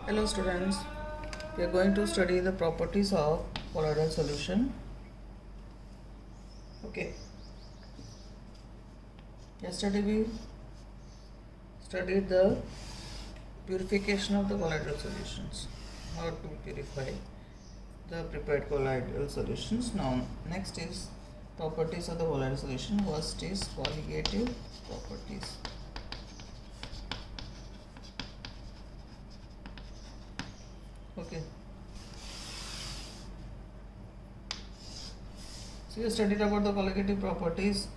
Hello students, we are going to study the properties of colloidal solution. Okay, yesterday we studied the purification of the colloidal solutions, how to purify the prepared colloidal solutions. Now next is properties of the colloidal solution. First is colligative properties. Okay, so we studied about the colligative properties.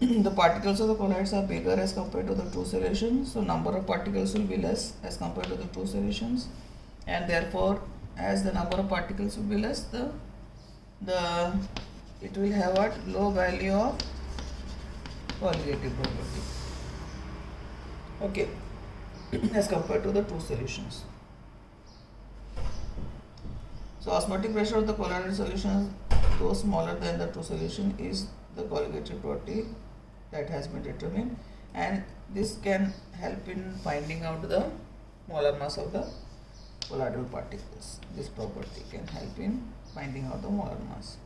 The particles of the colloids are bigger as compared to the true solution, so number of particles will be less as compared to the true solutions, and therefore as the number of particles will be less, the it will have a low value of colligative property, okay, as compared to the true solutions. So osmotic pressure of the colloidal solution, though smaller than the true solution, is the colligative property that has been determined, and this can help in finding out the molar mass of the colloidal particles. This property can help in finding out the molar mass.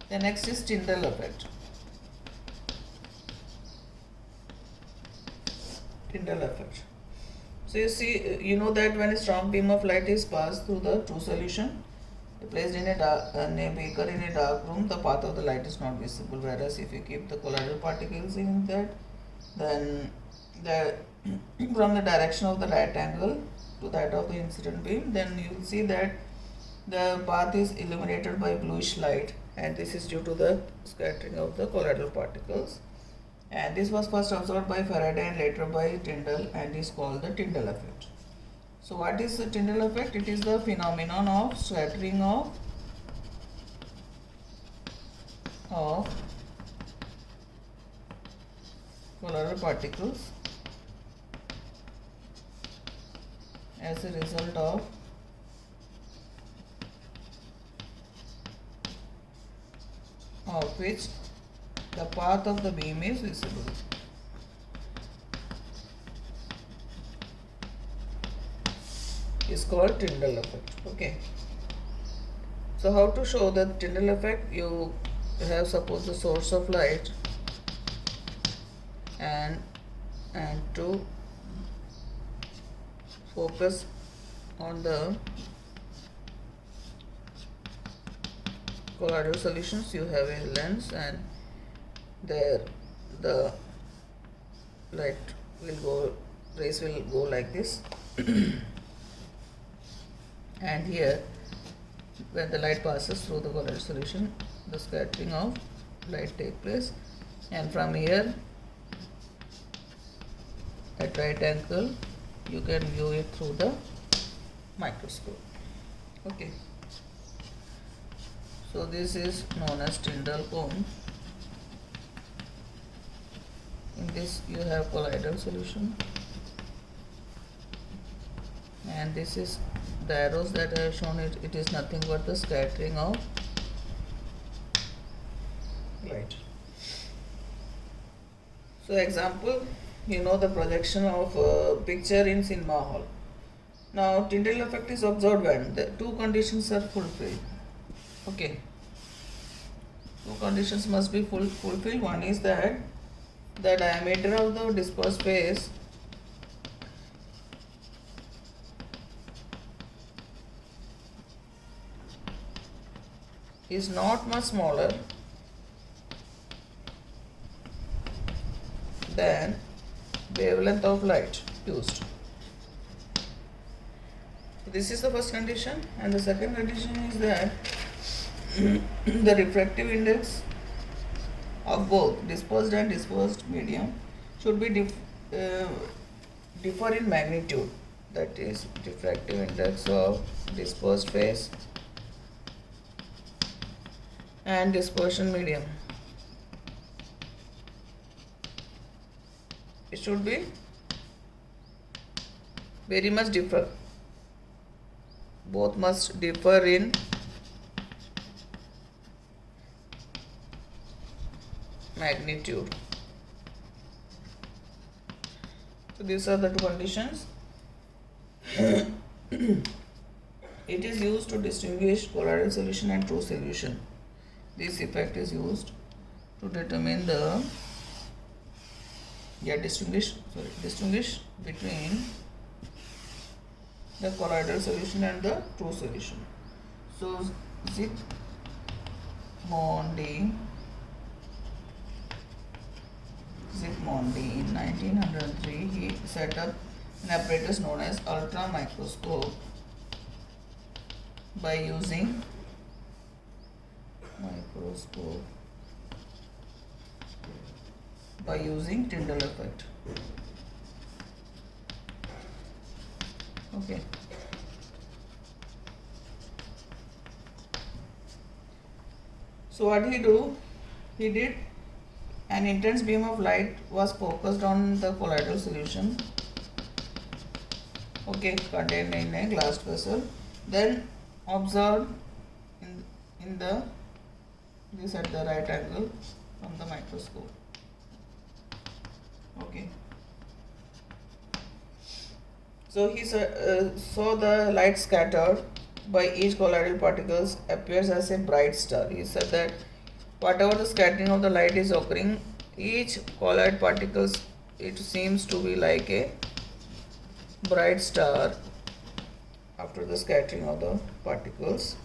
The next is Tyndall effect. Tyndall effect. So you know that when a strong beam of light is passed through the true solution, placed in a beaker in a dark room, the path of the light is not visible. Whereas if you keep the colloidal particles in that, then from the direction of the right angle to that of the incident beam, then you will see that the path is illuminated by bluish light, and this is due to the scattering of the colloidal particles. And this was first observed by Faraday and later by Tyndall, and is called the Tyndall effect. So what is the Tyndall effect? It is the phenomenon of scattering of colloidal particles as a result of which the path of the beam is visible. Is called Tyndall effect. Okay. So how to show the Tyndall effect? You have suppose the source of light and to focus on the colloidal solutions, you have a lens, and there the rays will go like this. And here, when the light passes through the colloidal solution, the scattering of light takes place, and from here at right angle you can view it through the microscope. Okay, so this is known as Tyndall cone. In this you have colloidal solution, and this is the arrows that I have shown. It is nothing but the scattering of light. So example, the projection of picture in cinema hall. Now Tyndall effect is observed when the two conditions are fulfilled. Okay, two conditions must be fulfilled. One is that the diameter of the dispersed phase is not much smaller than wavelength of light used. So this is the first condition, and the second condition is that the refractive index of both dispersed and dispersed medium should be differ in magnitude. That is, refractive index of dispersed phase and dispersion medium, it should be very much differ. Both must differ in magnitude. So these are the two conditions. It is used to distinguish colloidal solution and true solution. This effect is used to determine the distinguish between the colloidal solution and the true solution. So Zsigmondy in 1903 he set up an apparatus known as ultra microscope by using Tyndall effect. Okay. So what he did an intense beam of light was focused on the colloidal solution, okay, contained in a glass vessel, then observed in this at the right angle from the microscope. Okay. So he saw the light scattered by each colloidal particles appears as a bright star. He said that whatever the scattering of the light is occurring, each colloid particles, it seems to be like a bright star after the scattering of the particles.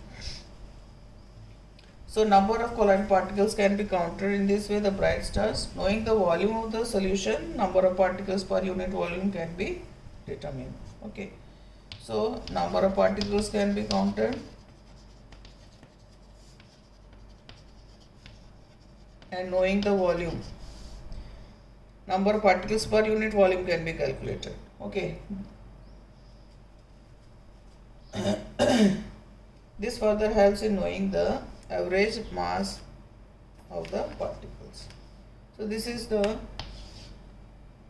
So number of colloid particles can be counted in this way, the bright stars. Knowing the volume of the solution, number of particles per unit volume can be determined. Okay. So number of particles can be counted and knowing the volume, number of particles per unit volume can be calculated. Okay. This further helps in knowing the average mass of the particles. So this is the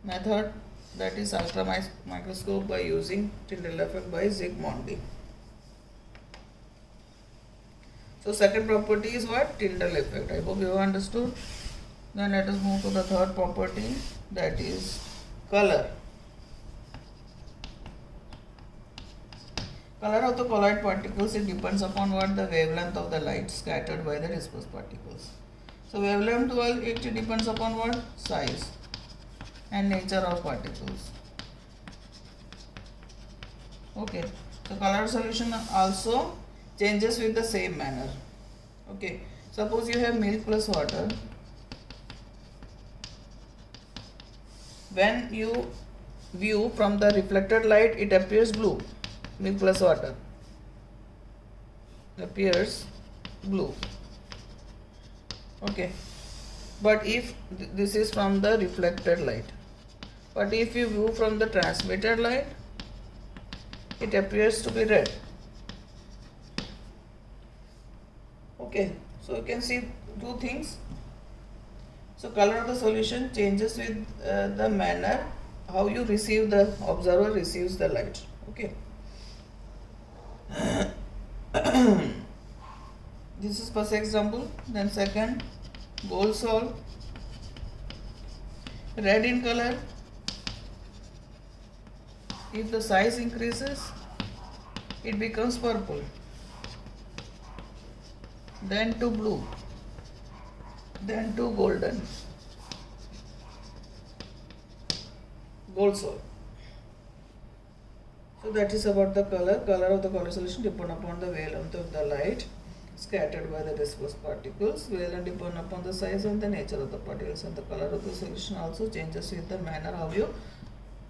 method, that is ultra microscope by using Tyndall effect by Zsigmondy. So second property is what? Tyndall effect. I hope you have understood. Then let us move to the third property, that is color. Color of the colloid particles, it depends upon what? The wavelength of the light scattered by the dispersed particles. So wavelength, well, it depends upon what? Size and nature of particles. Okay. So color solution also changes with the same manner. Okay. Suppose you have milk plus water. When you view from the reflected light, it appears blue. Milk plus water appears blue. Okay. But if this is from the reflected light, but if you view from the transmitted light, it appears to be red. Okay. So you can see two things. So color of the solution changes with the manner how you receive, the observer receives the light. Okay. This is first example. Then second, gold salt, red in color. If the size increases, it becomes purple, then to blue, then to golden. Gold salt. So that is about the color. Color of the color solution depend upon the wavelength of the light scattered by the dispersed particles. Wavelength depend upon the size and the nature of the particles, and the color of the solution also changes with the manner how you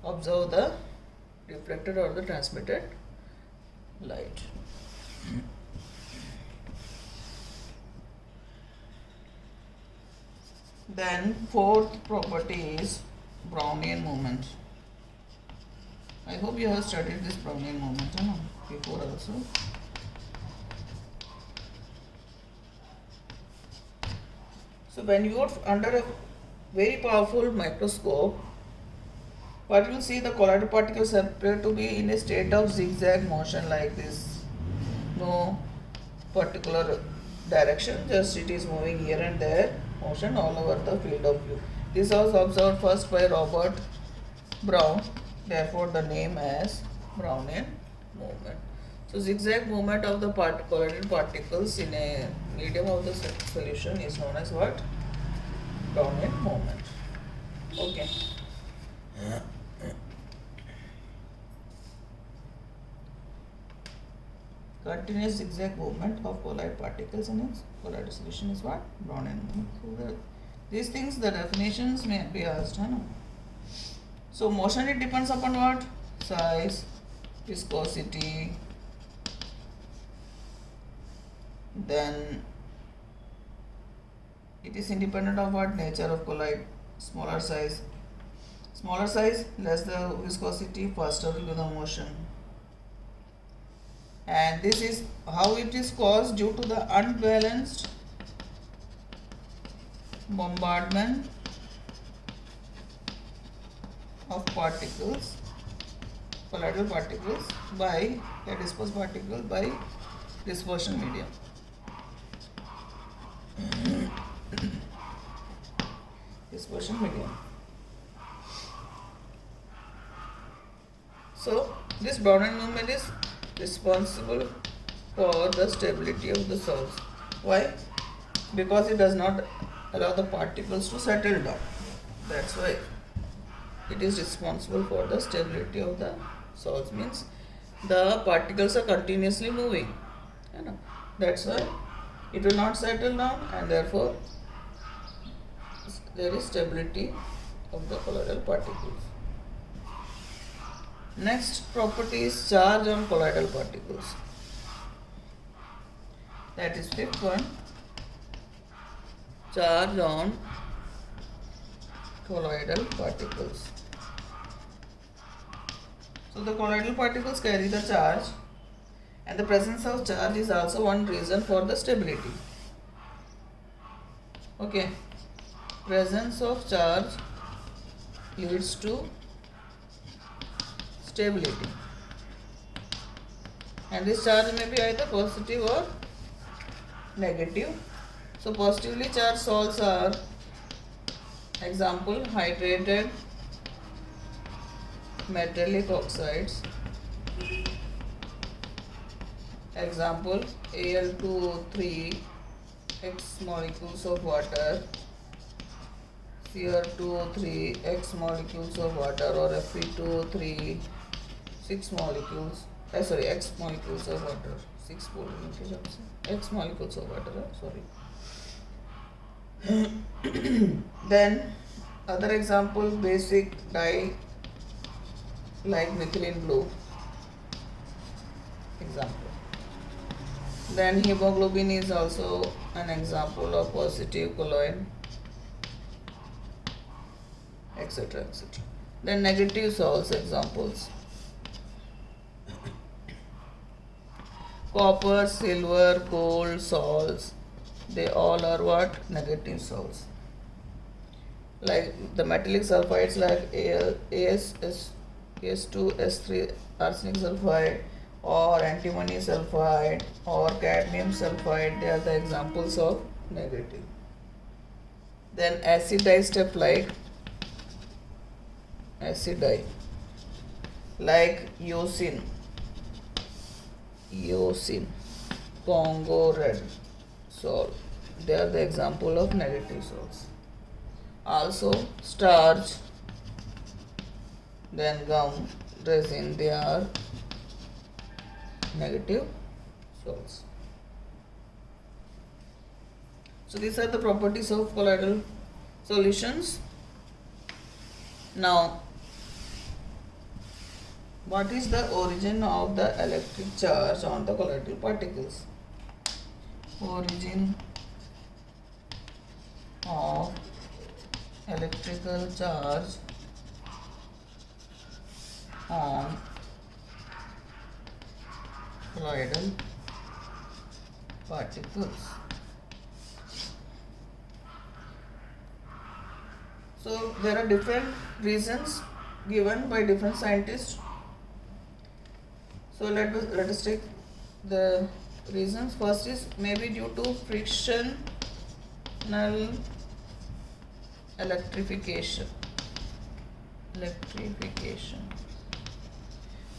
observe the reflected or the transmitted light. Then fourth property is Brownian movement. I hope you have studied this Brownian movement before also. So when you are under a very powerful microscope, what you will see, the colloidal particles appear to be in a state of zigzag motion like this. No particular direction, just it is moving here and there, motion all over the field of view. This was observed first by Robert Brown, therefore the name as Brownian movement. So zigzag movement of the colloidal particles in a medium of the solution is known as what? Brownian movement. Okay. Continuous zigzag movement of colloid particles in its colloidal solution is what? Brownian movement. So these things, the definitions may be asked. No? So motion, it depends upon what? Size, viscosity, then it is independent of what? Nature of colloid. Smaller size, less the viscosity, faster will be the motion. And this is how it is caused, due to the unbalanced bombardment of particles, colloidal particles, by a dispersed particle by dispersion medium. Dispersion medium. So this Brownian movement is responsible for the stability of the salts. Why? Because it does not allow the particles to settle down. That's why it is responsible for the stability of the salts. Means the particles are continuously moving. That's why it will not settle down, and therefore there is stability of the colloidal particles. Next property is charge on colloidal particles. That is fifth one. Charge on colloidal particles. So the colloidal particles carry the charge, and the presence of charge is also one reason for the stability. Okay. Presence of charge leads to stability, and this charge may be either positive or negative. So positively charged salts are, example, hydrated metallic oxides, example, Al2O3 X molecules of water, Cr2O3 X molecules of water, or Fe2O3 6 molecules, X molecules of water, 6 molecules, X molecules of water, Then other example, basic dye like methylene blue, example. Then hemoglobin is also an example of positive colloid, etc. etc. Then negative salts examples: copper, silver, gold salts, they all are what? Negative salts. Like the metallic sulfides like AS2S3 arsenic sulfide, or antimony sulfide, or cadmium sulfide, they are the examples of negative. Then acid dye step like eosin, Congo red salt, they are the example of negative salts. Also starch, then gum, resin, they are negative salts. So these are the properties of colloidal solutions. Now, what is the origin of the electric charge on the colloidal particles? Origin of electrical charge on colloidal particles. So there are different reasons given by different scientists. So let us take the reasons. First is maybe due to frictional electrification.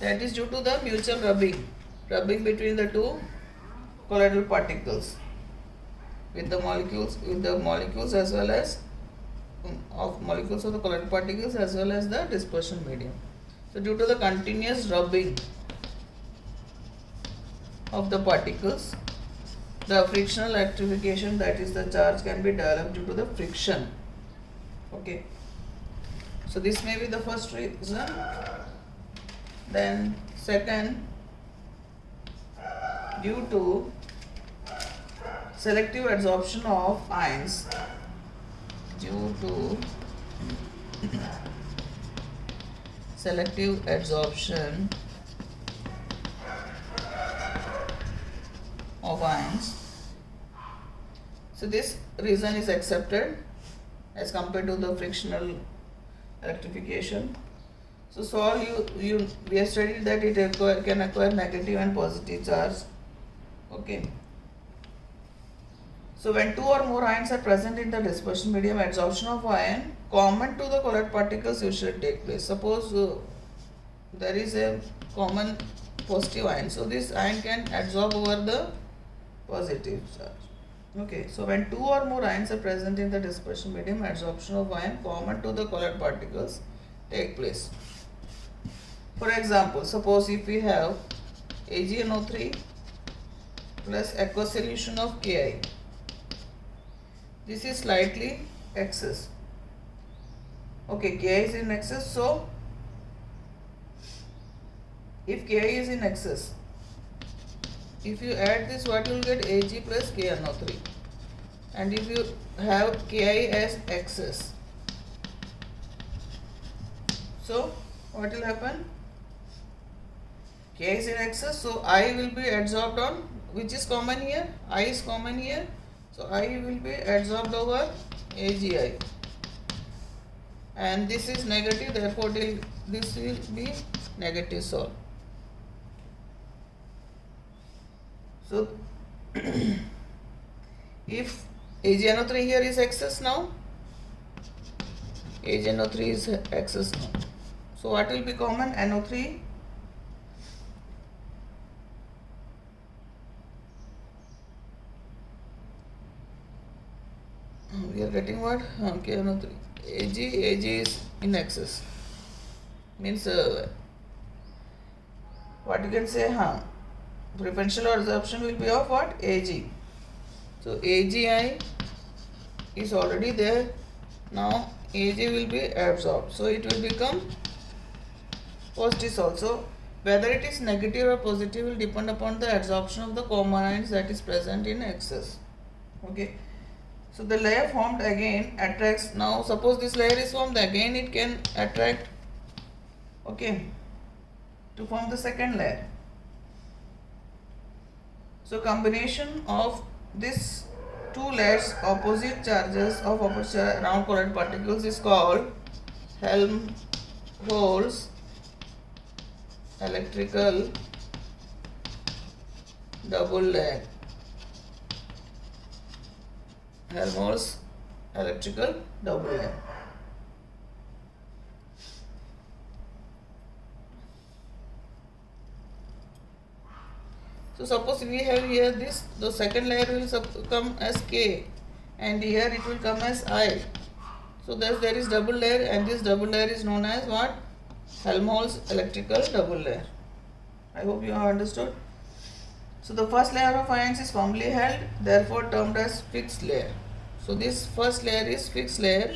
That is due to the mutual rubbing between the two colloidal particles with the molecules as well as of molecules of the colloidal particles as well as the dispersion medium. So due to the continuous rubbing of the particles, the frictional electrification, that is the charge, can be developed due to the friction. Okay, so this may be the first reason. Then second, due to selective adsorption of ions, due to selective adsorption of ions. So this reason is accepted as compared to the frictional electrification. So Sol, we have studied that it can acquire negative and positive charge. Okay. So when two or more ions are present in the dispersion medium, adsorption of ion common to the colloid particles usually take place. Suppose there is a common positive ion, so this ion can adsorb over the positive charge. Okay, so when two or more ions are present in the dispersion medium, adsorption of ion common to the colloid particles take place. For example, suppose if we have AgNO3 plus aqueous solution of Ki, this is slightly excess. Okay, Ki is in excess, so if Ki is in excess, if you add this, what you will get? Ag plus KNO3. And if you have Ki as excess, so what will happen? Ki is in excess, so I will be adsorbed on, which is common here? I is common here, so I will be adsorbed over AgI. And this is negative, therefore this will be negative Sol. So if AgNO3 here is excess now, AgNO3 is excess now. So what will be common? NO3 we are getting what? Okay, NO3. Ag is in excess. Means what you can say? Preferential adsorption will be of what? Ag. So AgI is already there. Now Ag will be absorbed. So it will become positive also. Whether it is negative or positive will depend upon the adsorption of the common ions that is present in excess. Okay. So the layer formed again attracts. Now suppose this layer is formed again, it can attract, okay, to form the second layer. So combination of these two layers opposite charges of opposite round colloid particles is called Helmholtz electrical double layer. Helmholtz electrical double layer. So suppose we have here this, the second layer will come as K and here it will come as I. So thus there is double layer and this double layer is known as what? Helmholtz electrical double layer. I hope you have understood. So the first layer of ions is firmly held, therefore termed as fixed layer. So this first layer is fixed layer.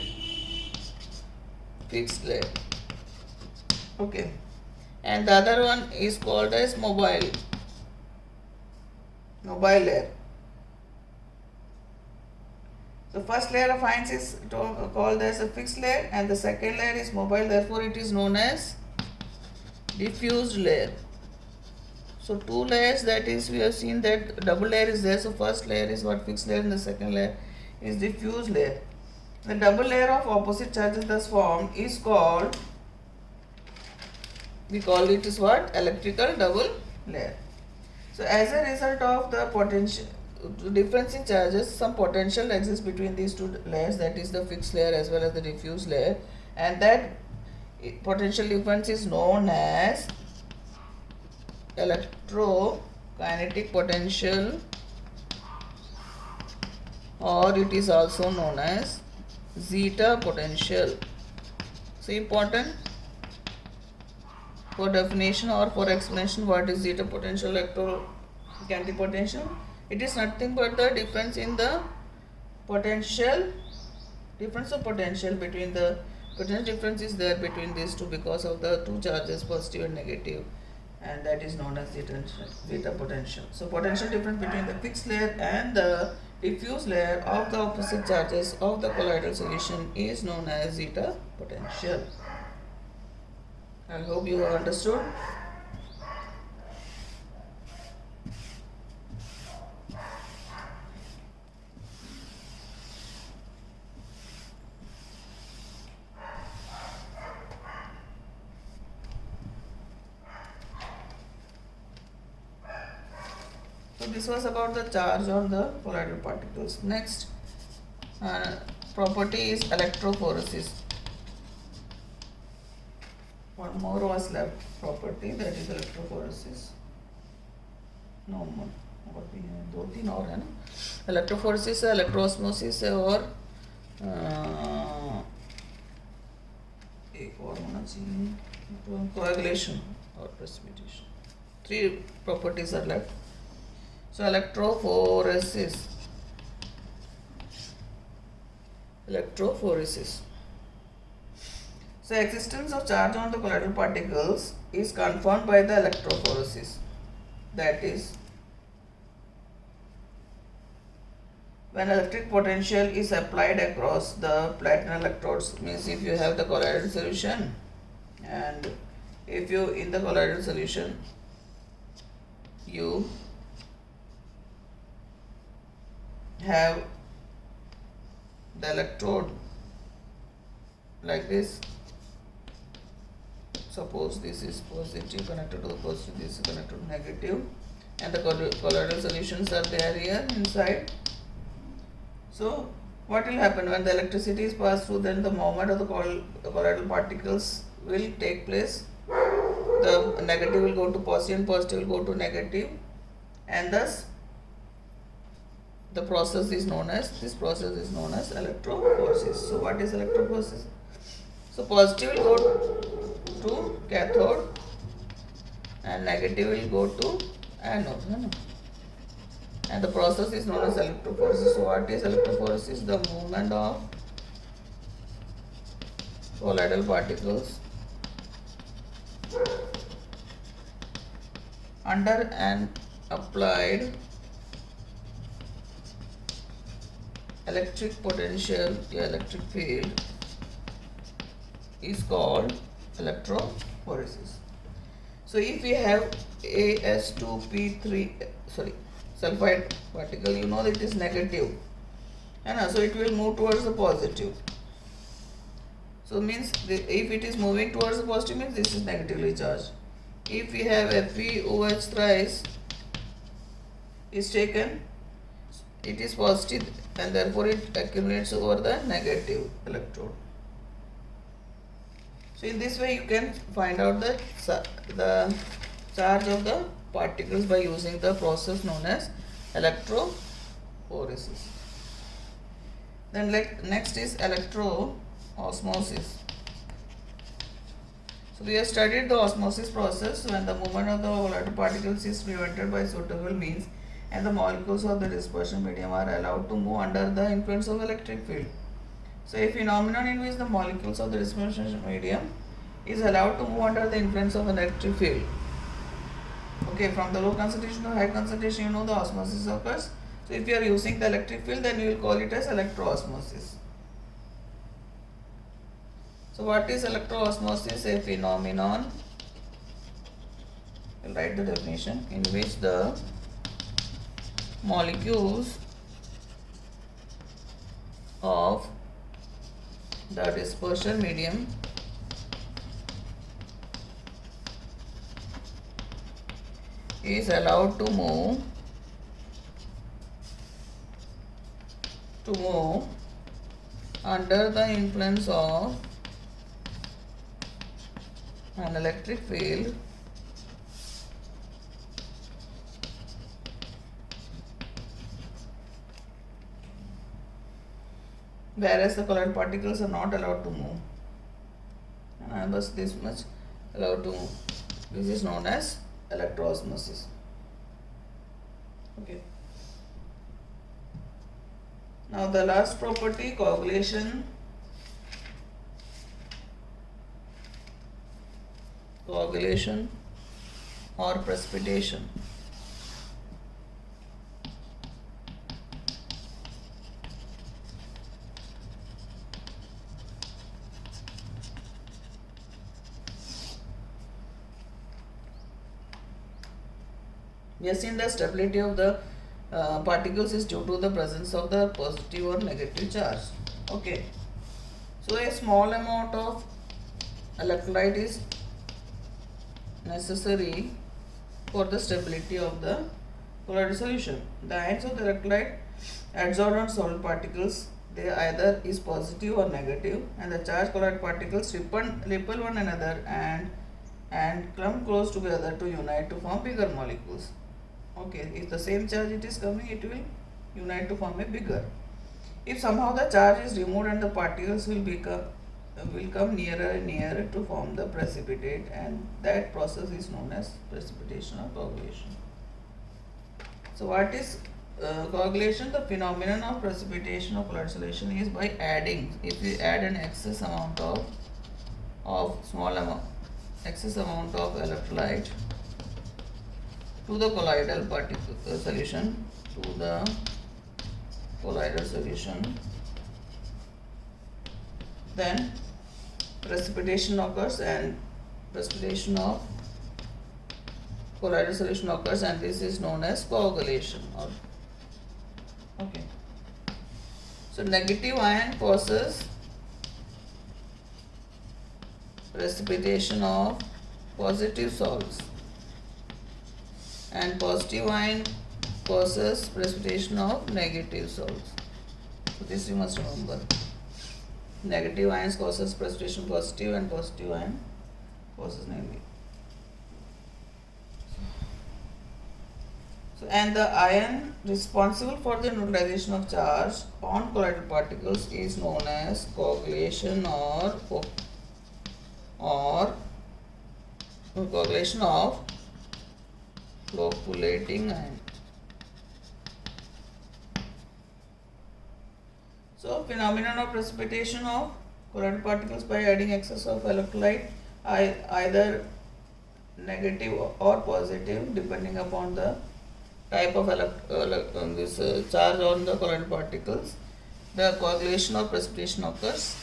Okay. And the other one is called as mobile layer. The first layer of ions is called as a fixed layer and the second layer is mobile, therefore it is known as diffused layer. So two layers, that is, we have seen that double layer is there. So first layer is what? Fixed layer, and the second layer is diffused layer. The double layer of opposite charges thus formed is called, we call it is what? Electrical double layer. So as a result of the potential difference in charges, some potential exists between these two layers, that is the fixed layer as well as the diffuse layer, and that potential difference is known as electrokinetic potential, or it is also known as zeta potential. So important for definition or for explanation, what is zeta potential, electrokinetic potential? It is nothing but the difference in the potential, difference of potential between the potential difference is there between these two because of the two charges, positive and negative, and that is known as zeta potential. So potential difference between the fixed layer and the diffuse layer of the opposite charges of the colloidal solution is known as zeta potential. I hope you have understood. So this was about the charge on the colloidal particles. Next property is electrophoresis. One more was left property, that is electrophoresis. No more. और भी है, 2-3 और है ना. Electrophoresis, electroosmosis और एक और होना चाहिए, coagulation or precipitation. 3 properties are left. So electrophoresis. So existence of charge on the colloidal particles is confirmed by the electrophoresis. That is, when electric potential is applied across the platinum electrodes, means if you have the colloidal solution, and if you in the colloidal solution you have the electrode like this. Suppose this is positive connected to the positive, this is connected to negative, and the colloidal solutions are there here inside. So what will happen when the electricity is passed through? Then the movement of the colloidal particles will take place. The negative will go to positive and positive will go to negative, and thus the process is known as electrophoresis. So what is electrophoresis? So positive will go to cathode and negative will go to anode, and the process is known as electrophoresis. So what is electrophoresis? The movement of colloidal particles under an applied electric potential, electric field, is called electrophoresis. So if we have As2P3 sulfide particle, you know that it is negative, and so it will move towards the positive. So means if it is moving towards the positive, means this is negatively charged. If we have FeOH thrice is taken, it is positive, and therefore it accumulates over the negative electrode. So in this way you can find out the charge of the particles by using the process known as electrophoresis. Then next is electroosmosis. So we have studied the osmosis process when the movement of the colloidal particles is prevented by suitable means, and the molecules of the dispersion medium are allowed to move under the influence of electric field. So a phenomenon in which the molecules of the dispersion medium is allowed to move under the influence of electric field. Okay, from the low concentration to high concentration, you know the osmosis occurs. So if you are using the electric field, then you will call it as electroosmosis. So what is electroosmosis? A phenomenon, we'll write the definition, in which the molecules of the dispersion medium is allowed to move under the influence of an electric field whereas the colloid particles are not allowed to move. And bus this much allowed to move. This is known as electroosmosis. Okay. Now the last property, coagulation. Coagulation or precipitation. We have seen the stability of the particles is due to the presence of the positive or negative charge. Okay. So a small amount of electrolyte is necessary for the stability of the colloidal solution. The ions of the electrolyte adsorb on solid particles. They either is positive or negative, and the charged colloid particles repel one another and come close together to unite to form bigger molecules. Okay, if the same charge it is coming, it will unite to form a bigger. If somehow the charge is removed and the particles will come nearer and nearer to form the precipitate, and that process is known as precipitation or coagulation. So what is coagulation? The phenomenon of precipitation of colloid solution is by adding. If we add an excess amount of electrolyte to the colloidal solution, then precipitation occurs, and precipitation of colloidal solution occurs, and this is known as coagulation. Okay. So negative ion causes precipitation of positive salts, and positive ion causes precipitation of negative salts. So this you must remember. Negative ions causes precipitation positive, and positive ion causes negative. So, and the ion responsible for the neutralization of charge on colloidal particles is known as coagulation or coagulation of flocculating ion. So, phenomenon of precipitation of colloidal particles by adding excess of electrolyte, either negative or positive, depending upon the type of charge on the colloidal particles. The coagulation or precipitation occurs.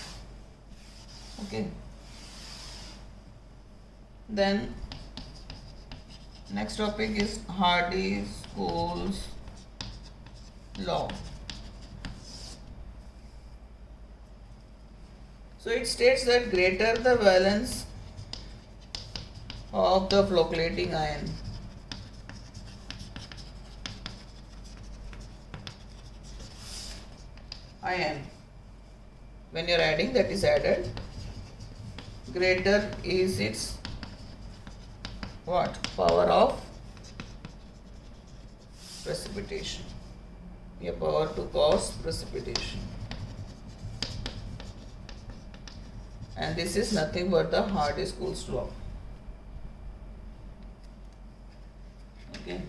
Okay. Then next topic is Hardy-School's law. So it states that greater the valence of the flocculating ion, when you are adding, that is added, greater is its what? Power of precipitation. A power to cause precipitation. And this is nothing but the Hardy-School's law. Okay.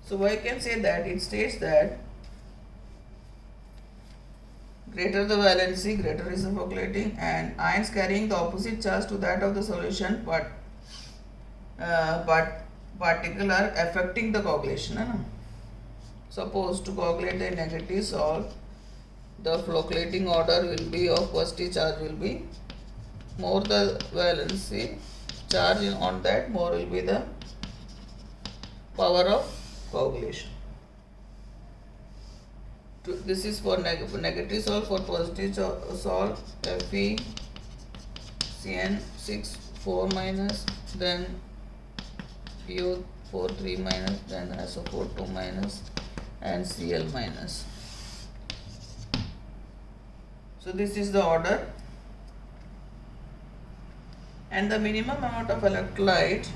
So I can say that it states that greater the valency, greater is the flocculating, and ions carrying the opposite charge to that of the solution, but particular affecting the coagulation. Suppose to coagulate a negative salt, the flocculating order will be of positive charge will be more the valency charge on that, more will be the power of coagulation. This is for negative salt. For positive salt, FeCN6 4 minus, then PO4 3 minus, then SO4 2 minus, and Cl minus. So this is the order, and the minimum amount of electrolyte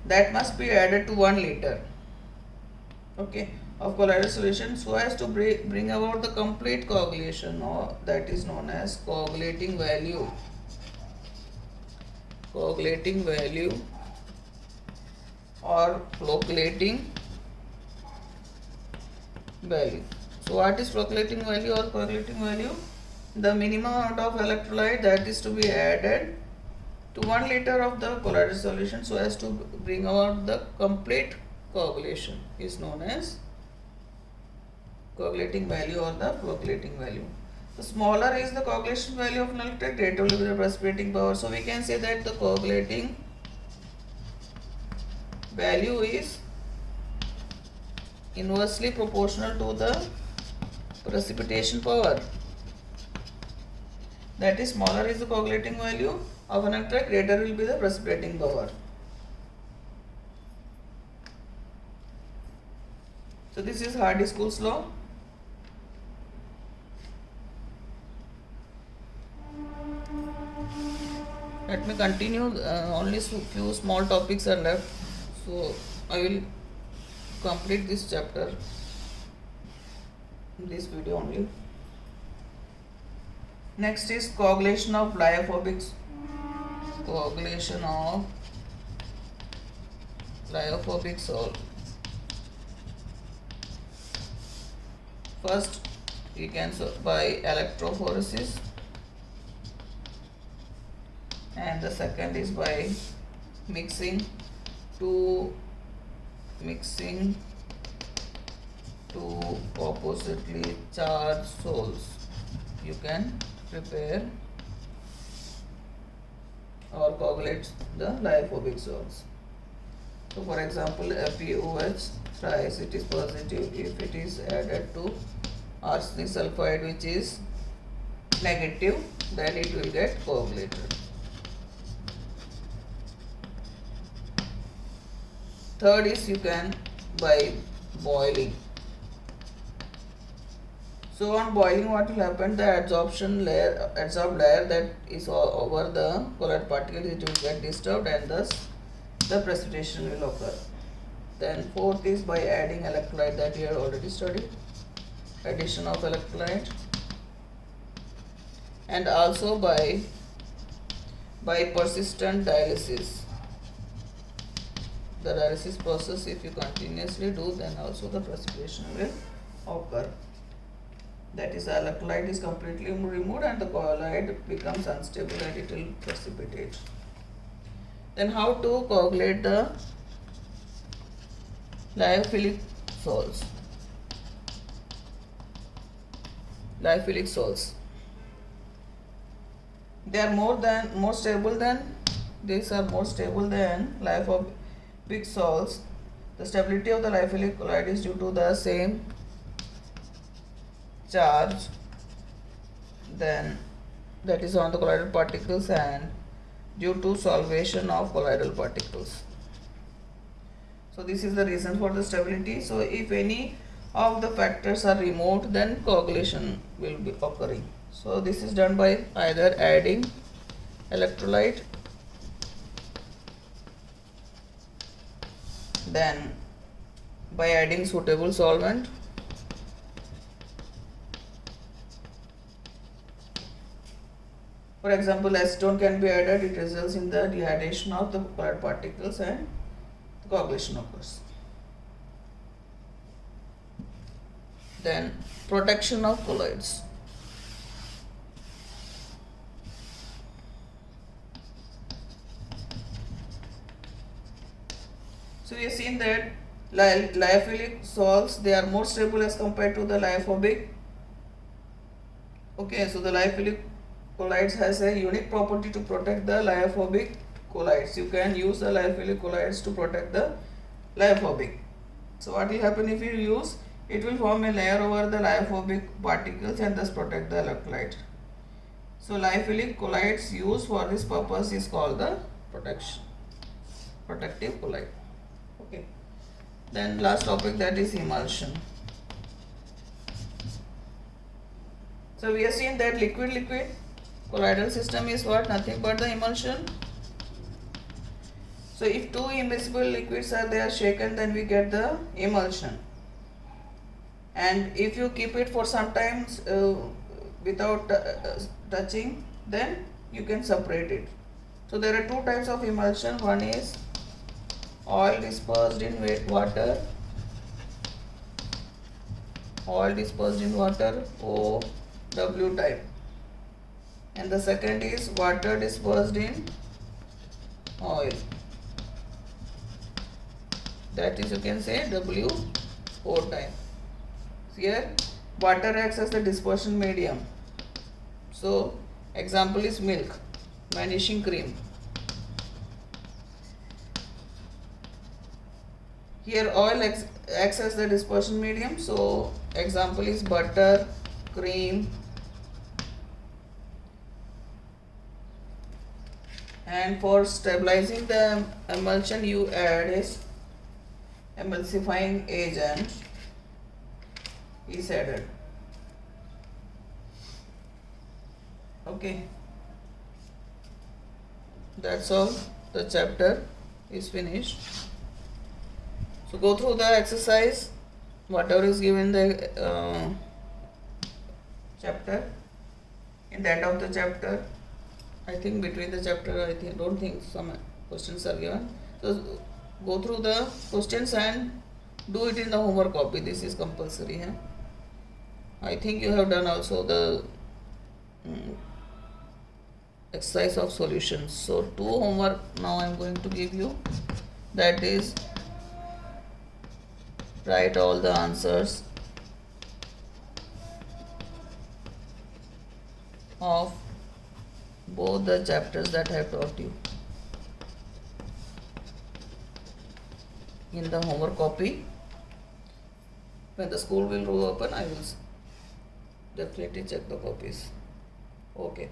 that must be added to 1 liter. Okay, of colloidal solution so as to bring about the complete coagulation, or that is known as coagulating value. Coagulating value or flocculating value. So what is flocculating value or coagulating value? The minimum amount of electrolyte that is to be added to 1 liter of the colloidal solution so as to bring about the complete coagulation is known as coagulating value or the flocculating value. The smaller is the coagulation value of an electrolyte, greater will be the precipitating power. So we can say that the coagulating value is inversely proportional to the precipitation power. That is, smaller is the coagulating value of an electrolyte, greater will be the precipitating power. So this is Hardy-School's law. Let me continue. Only few small topics are left, so I will complete this chapter in this video only. Next is coagulation of lyophobic salt. First, we can by electrophoresis, and the second is by mixing two oppositely charged salts. You can prepare or coagulate the lyophobic salts. So for example, FeOH thrice, it is positive if it is added to arsenic sulfide, which is negative, then it will get coagulated. Third is you can by boiling. So on boiling, what will happen? The adsorbed layer that is over the colloid particle, it will get disturbed, and thus the precipitation will occur. Then fourth is by adding electrolyte, that we have already studied. Addition of electrolyte, and also by persistent dialysis. The dialysis process, if you continuously do, then also the precipitation will occur. That is, the electrolyte is completely removed and the colloid becomes unstable and it will precipitate. Then how to coagulate the lyophilic salts? Lyophilic salts, they are more stable than lyophobic salts. The stability of the lyophilic colloid is due to the same charge, then that is on the colloidal particles, and due to solvation of colloidal particles. So this is the reason for the stability. So if any of the factors are removed, then coagulation will be occurring. So this is done by either adding electrolyte, then by adding suitable solvent, for example, acetone can be added. It results in the dehydration of the colloid particles and the coagulation occurs. Then protection of colloids. So we have seen that lyophilic salts, they are more stable as compared to the lyophobic. Okay, so the lyophilic colloids has a unique property to protect the lyophobic colloids. You can use the lyophilic colloids to protect the lyophobic. So what will happen if you use? It will form a layer over the lyophobic particles and thus protect the electrolyte. So lyophilic colloids used for this purpose is called the protective colloid. Okay. Then last topic, that is emulsion. So we have seen that liquid colloidal system is what? Nothing but the emulsion. So if two immiscible liquids are there shaken, then we get the emulsion. and if you keep it for some times without touching, then you can separate it. So there are two types of emulsion. One is oil dispersed in wet water, oil dispersed in water, OW type, and the second is water dispersed in oil, that is you can say WO type. Here water acts as the dispersion medium. So example is milk, vanishing cream. Here oil acts as the dispersion medium. So example is butter, cream, and for stabilizing the emulsion you add is emulsifying agent is added. Okay, that's all. The chapter is finished. So go through the exercise, whatever is given the chapter. In that of the chapter, I think between the chapter, don't think some questions are given. So go through the questions and do it in the homework copy. This is compulsory. I think you have done also the exercise of solutions. So two homework now I am going to give you, that is write all the answers of both the chapters that I have taught you in the homework copy. When the school will open, I will definitely check the copies. Okay.